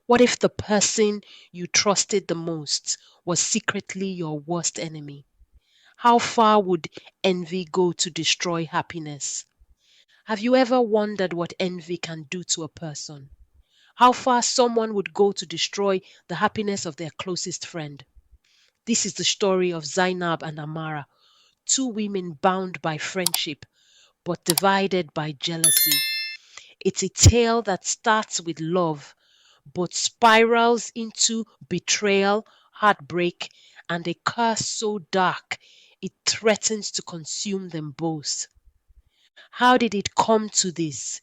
What if the person you trusted the most was secretly your worst enemy? How far would envy go to destroy happiness? Have you ever wondered what envy can do to a person? How far someone would go to destroy the happiness of their closest friend? This is the story of Zainab and Amara, two women bound by friendship but divided by jealousy. It's a tale that starts with love but spirals into betrayal, heartbreak, and a curse so dark it threatens to consume them both. How did it come to this?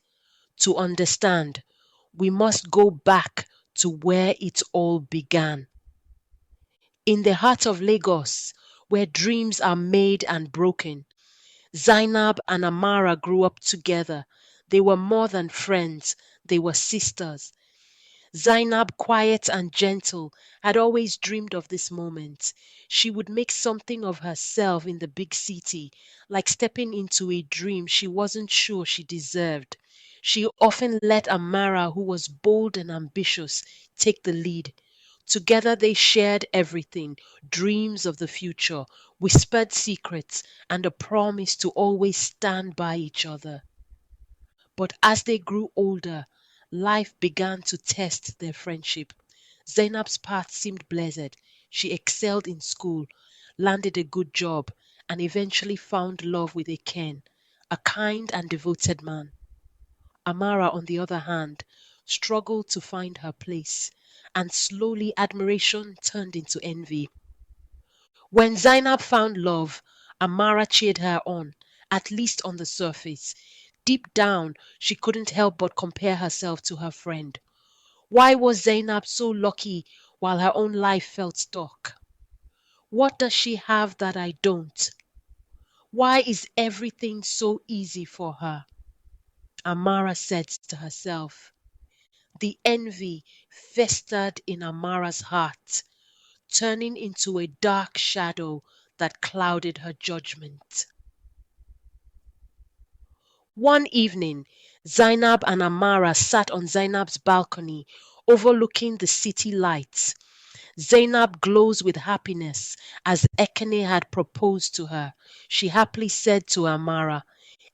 To understand, we must go back to where it all began. In the heart of Lagos, where dreams are made and broken, Zainab and Amara grew up together. They were more than friends, they were sisters. Zainab, quiet and gentle, had always dreamed of this moment. She would make something of herself in the big city, like stepping into a dream she wasn't sure she deserved. She often let Amara, who was bold and ambitious, take the lead. Together they shared everything, dreams of the future, whispered secrets, and a promise to always stand by each other. But as they grew older, life began to test their friendship. Zainab's path seemed blessed. She excelled in school, landed a good job, and eventually found love with a Ken, a kind and devoted man. Amara, on the other hand, struggled to find her place, and slowly admiration turned into envy. When Zainab found love, Amara cheered her on, at least on the surface. Deep down, she couldn't help but compare herself to her friend. Why was Zainab so lucky while her own life felt stuck? What does she have that I don't? Why is everything so easy for her? Amara said to herself. The envy festered in Amara's heart, turning into a dark shadow that clouded her judgment. One evening, Zainab and Amara sat on Zainab's balcony overlooking the city lights. Zainab glows with happiness as Ekene had proposed to her. She happily said to Amara,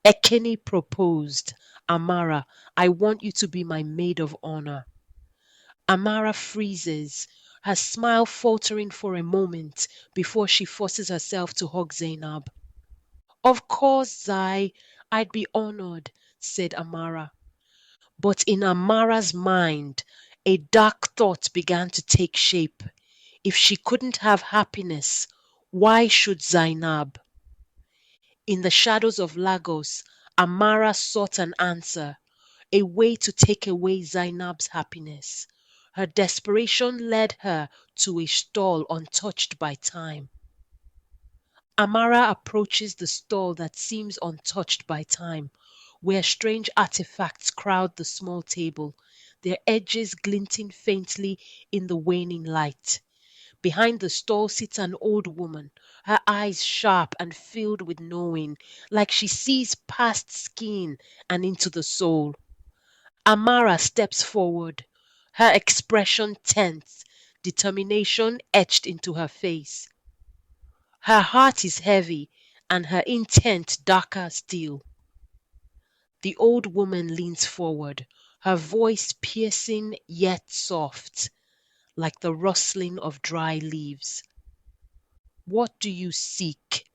Ekene proposed. Amara, I want you to be my maid of honor. Amara freezes, her smile faltering for a moment before she forces herself to hug Zainab. Of course, Zai, I'd be honored, said Amara. But in Amara's mind, a dark thought began to take shape. If she couldn't have happiness, why should Zainab? In the shadows of Lagos, Amara sought an answer, a way to take away Zainab's happiness. Her desperation led her to a stall untouched by time. Amara approaches the stall that seems untouched by time, where strange artifacts crowd the small table, their edges glinting faintly in the waning light. Behind the stall sits an old woman, her eyes sharp and filled with knowing, like she sees past skin and into the soul. Amara steps forward, her expression tense, determination etched into her face. Her heart is heavy and her intent darker still. The old woman leans forward, her voice piercing yet soft, like the rustling of dry leaves. What do you seek,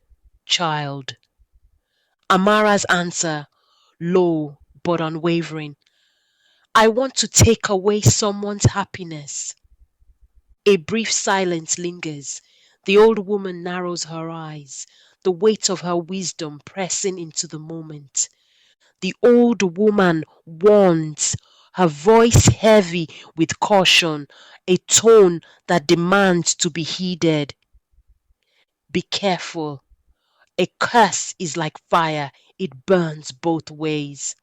child? Amara's answer, low but unwavering. I want to take away someone's happiness. A brief silence lingers. The old woman narrows her eyes, the weight of her wisdom pressing into the moment. The old woman warns, her voice heavy with caution, a tone that demands to be heeded. Be careful. A curse is like fire, it burns both ways.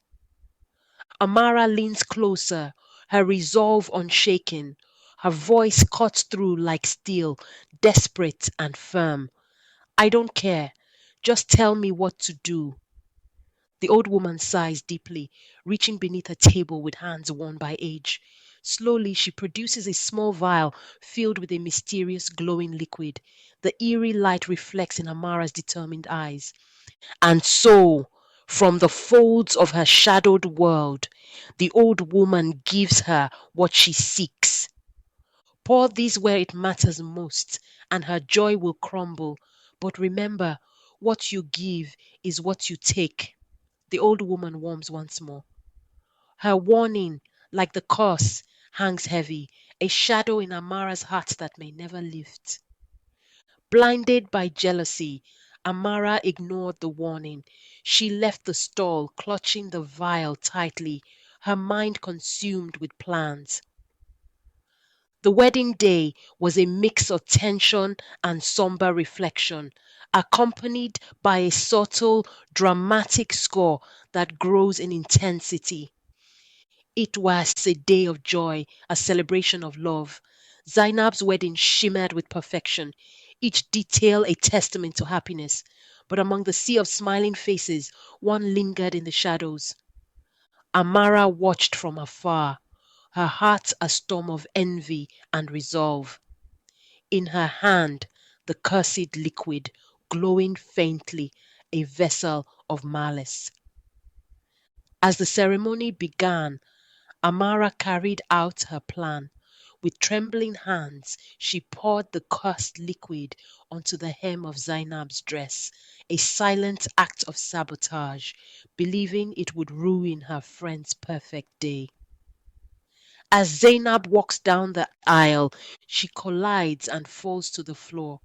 Amara leans closer, her resolve unshaken, her voice cuts through like steel, desperate and firm. I don't care. Just tell me what to do. The old woman sighs deeply, reaching beneath a table with hands worn by age. Slowly, she produces a small vial filled with a mysterious glowing liquid. The eerie light reflects in Amara's determined eyes. And so, from the folds of her shadowed world, the old woman gives her what she seeks. Pour this where it matters most, and her joy will crumble. But remember, what you give is what you take. The old woman warms once more. Her warning, like the curse, hangs heavy, a shadow in Amara's heart that may never lift. Blinded by jealousy, Amara ignored the warning. She left the stall, clutching the vial tightly, her mind consumed with plans. The wedding day was a mix of tension and somber reflection, accompanied by a subtle, dramatic score that grows in intensity. It was a day of joy, a celebration of love. Zainab's wedding shimmered with perfection, each detail a testament to happiness. But among the sea of smiling faces, one lingered in the shadows. Amara watched from afar, her heart a storm of envy and resolve. In her hand, the cursed liquid, glowing faintly, a vessel of malice. As the ceremony began, Amara carried out her plan. With trembling hands, she poured the cursed liquid onto the hem of Zainab's dress, a silent act of sabotage, believing it would ruin her friend's perfect day. As Zainab walks down the aisle, she collides and falls to the floor.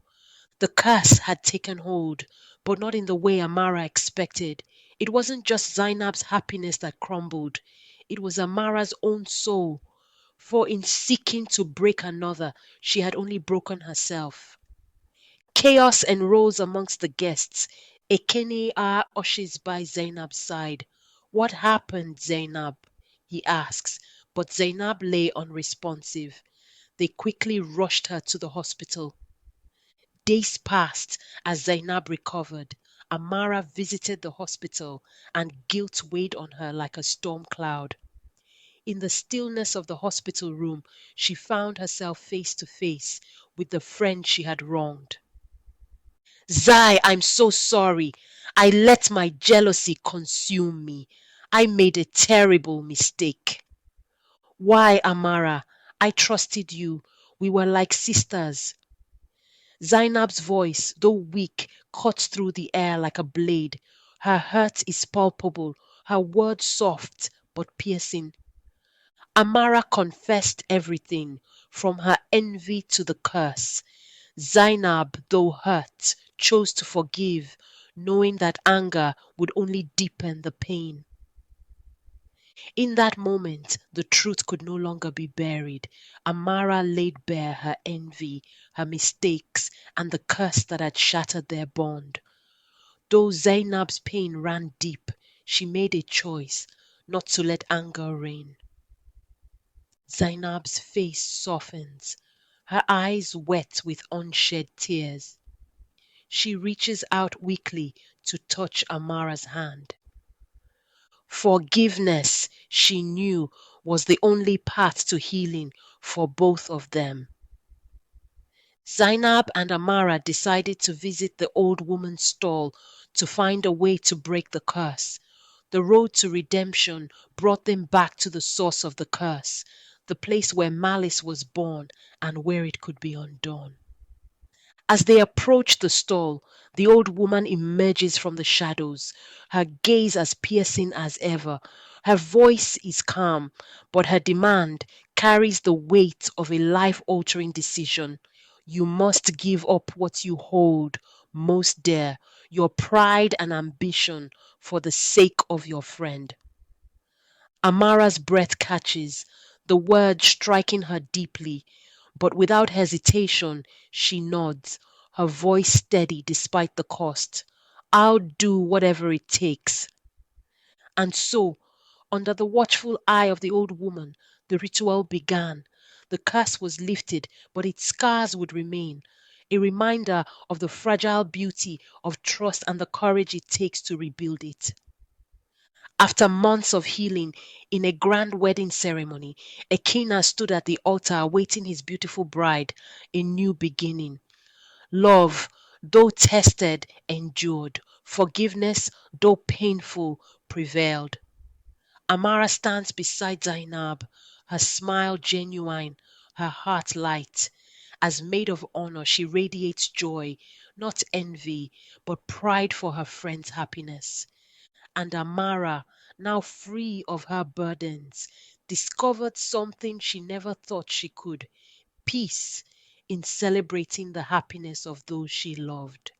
The curse had taken hold, but not in the way Amara expected. It wasn't just Zainab's happiness that crumbled, it was Amara's own soul. For in seeking to break another, she had only broken herself. Chaos enrolls amongst the guests. Ekene ushers by Zainab's side. What happened, Zainab? He asks, but Zainab lay unresponsive. They quickly rushed her to the hospital. Days passed as Zainab recovered. Amara visited the hospital, and guilt weighed on her like a storm cloud. In the stillness of the hospital room, she found herself face to face with the friend she had wronged. Zai, I'm so sorry. I let my jealousy consume me. I made a terrible mistake. Why, Amara? I trusted you. We were like sisters. Zainab's voice, though weak, cuts through the air like a blade. Her hurt is palpable, her words soft but piercing. Amara confessed everything, from her envy to the curse. Zainab, though hurt, chose to forgive, knowing that anger would only deepen the pain. In that moment, the truth could no longer be buried. Amara laid bare her envy, her mistakes, and the curse that had shattered their bond. Though Zainab's pain ran deep, she made a choice not to let anger reign. Zainab's face softens, her eyes wet with unshed tears. She reaches out weakly to touch Amara's hand. Forgiveness, she knew, was the only path to healing for both of them. Zainab and Amara decided to visit the old woman's stall to find a way to break the curse. The road to redemption brought them back to the source of the curse, the place where malice was born and where it could be undone. As they approach the stall, the old woman emerges from the shadows, her gaze as piercing as ever. Her voice is calm, but her demand carries the weight of a life-altering decision. You must give up what you hold most dear, your pride and ambition, for the sake of your friend. Amara's breath catches, the word striking her deeply, but without hesitation she nods, her voice steady despite the cost. I'll do whatever it takes. And so, under the watchful eye of the old woman, the ritual began. The curse was lifted, but its scars would remain, a reminder of the fragile beauty of trust and the courage it takes to rebuild it. After months of healing, in a grand wedding ceremony, Ekina stood at the altar awaiting his beautiful bride, a new beginning. Love, though tested, endured. Forgiveness, though painful, prevailed. Amara stands beside Zainab, her smile genuine, her heart light. As maid of honor, she radiates joy, not envy, but pride for her friend's happiness. And Amara, now free of her burdens, discovered something she never thought she could: peace in celebrating the happiness of those she loved.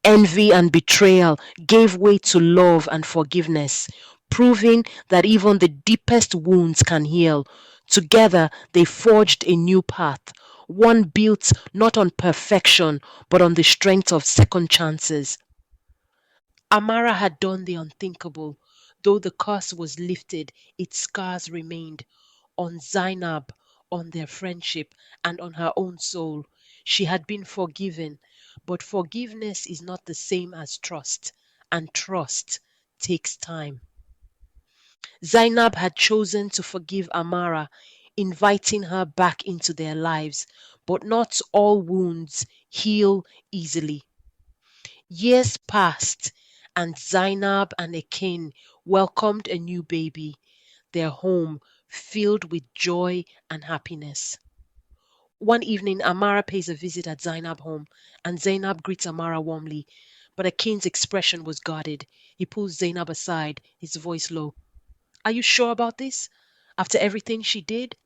Envy and betrayal gave way to love and forgiveness, proving that even the deepest wounds can heal. Together, they forged a new path, one built not on perfection but on the strength of second chances. Amara had done the unthinkable. Though the curse was lifted, its scars remained on Zainab, on their friendship, and on her own soul. She had been forgiven, but forgiveness is not the same as trust, and trust takes time. Zainab had chosen to forgive Amara, inviting her back into their lives, but not all wounds heal easily. Years passed, and Zainab and Akin welcomed a new baby, their home filled with joy and happiness. One evening, Amara pays a visit at Zainab's home, and Zainab greets Amara warmly. But Akin's expression was guarded. He pulls Zainab aside, his voice low. Are you sure about this? After everything she did?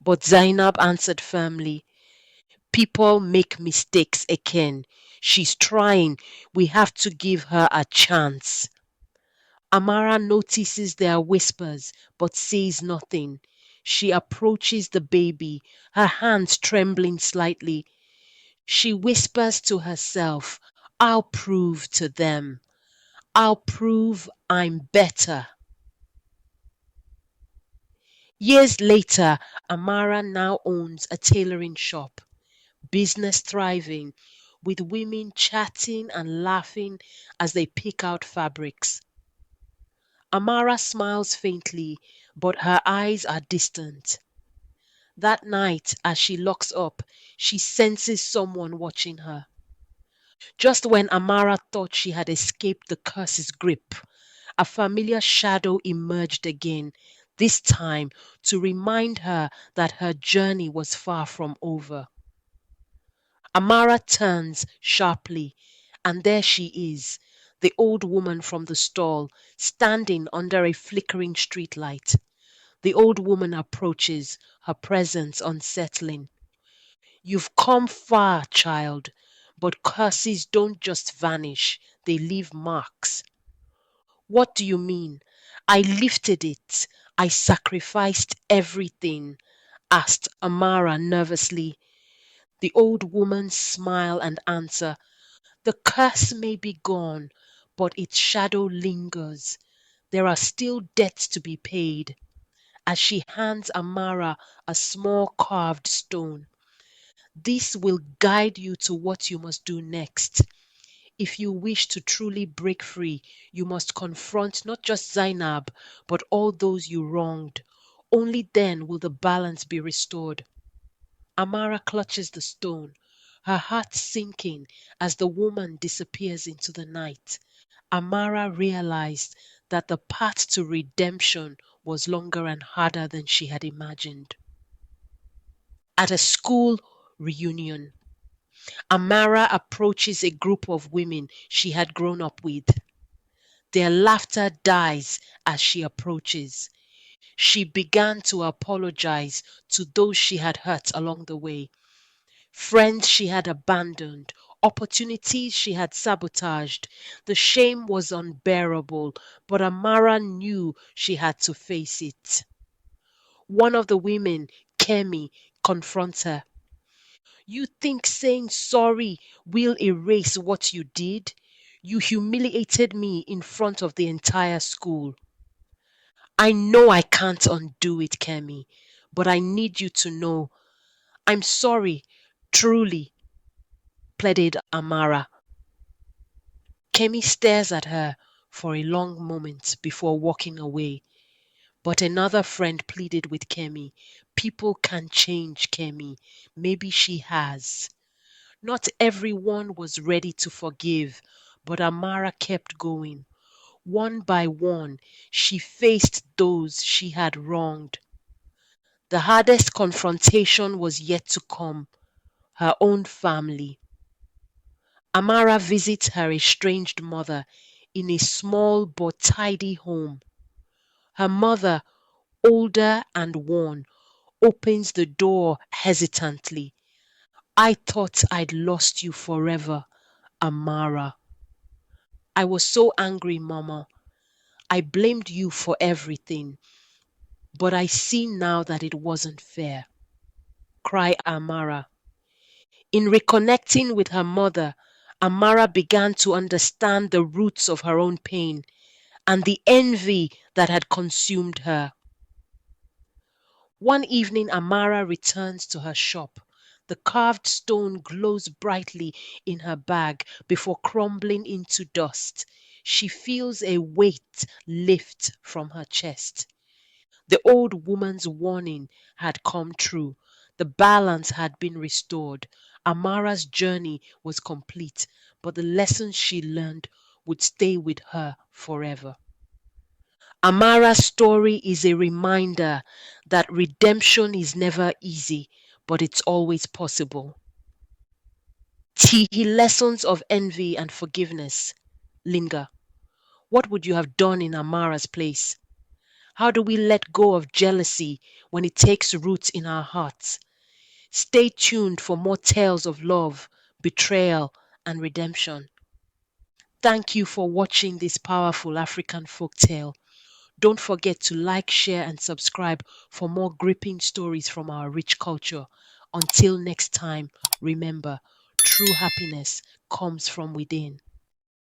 But Zainab answered firmly, people make mistakes, Akin. She's trying. We have to give her a chance. Amara notices their whispers but says nothing. She approaches the baby, her hands trembling slightly. She whispers to herself, I'll prove to them. I'll prove I'm better. Years later, Amara now owns a tailoring shop, business thriving, with women chatting and laughing as they pick out fabrics. Amara smiles faintly, but her eyes are distant. That night, as she locks up, she senses someone watching her. Just when Amara thought she had escaped the curse's grip, a familiar shadow emerged again, this time to remind her that her journey was far from over. Amara turns sharply, and there she is, the old woman from the stall, standing under a flickering streetlight. The old woman approaches, her presence unsettling. You've come far, child, but curses don't just vanish, they leave marks. What do you mean? I lifted it. I sacrificed everything, asked Amara nervously. The old woman smile and answer, the curse may be gone, but its shadow lingers. There are still debts to be paid. As she hands Amara a small carved stone. This will guide you to what you must do next. If you wish to truly break free, you must confront not just Zainab, but all those you wronged. Only then will the balance be restored. Amara clutches the stone, her heart sinking as the woman disappears into the night. Amara realized that the path to redemption was longer and harder than she had imagined. At a school reunion, Amara approaches a group of women she had grown up with. Their laughter dies as she approaches. She began to apologize to those she had hurt along the way, friends she had abandoned, opportunities she had sabotaged. The shame was unbearable, but Amara knew she had to face it. One of the women, Kemi, confronts her. You think saying sorry will erase what you did? You humiliated me in front of the entire school. I know I can't undo it, Kemi, but I need you to know I'm sorry, truly, pleaded Amara. Kemi stares at her, for a long moment before walking away. But another friend pleaded with Kemi. People can change, Kemi. Maybe she has. Not everyone was ready to forgive, but Amara kept going. One by one, she faced those she had wronged. The hardest confrontation was yet to come, her own family. Amara visits her estranged mother in a small but tidy home. Her mother, older and worn, opens the door hesitantly. I thought I'd lost you forever, Amara. I was so angry, Mama. I blamed you for everything, but I see now that it wasn't fair. Cry Amara. In reconnecting with her mother, Amara began to understand the roots of her own pain and the envy that had consumed her. One evening, Amara returns to her shop. The carved stone glows brightly in her bag before crumbling into dust. She feels a weight lift from her chest. The old woman's warning had come true. The balance had been restored. Amara's journey was complete, but the lessons she learned would stay with her forever. Amara's story is a reminder that redemption is never easy, but it's always possible. Tihi lessons of envy and forgiveness linger. What would you have done in Amara's place? How do we let go of jealousy when it takes root in our hearts? Stay tuned for more tales of love, betrayal, and redemption. Thank you for watching this powerful African folktale. Don't forget to like, share, and subscribe for more gripping stories from our rich culture. Until next time, remember, true happiness comes from within.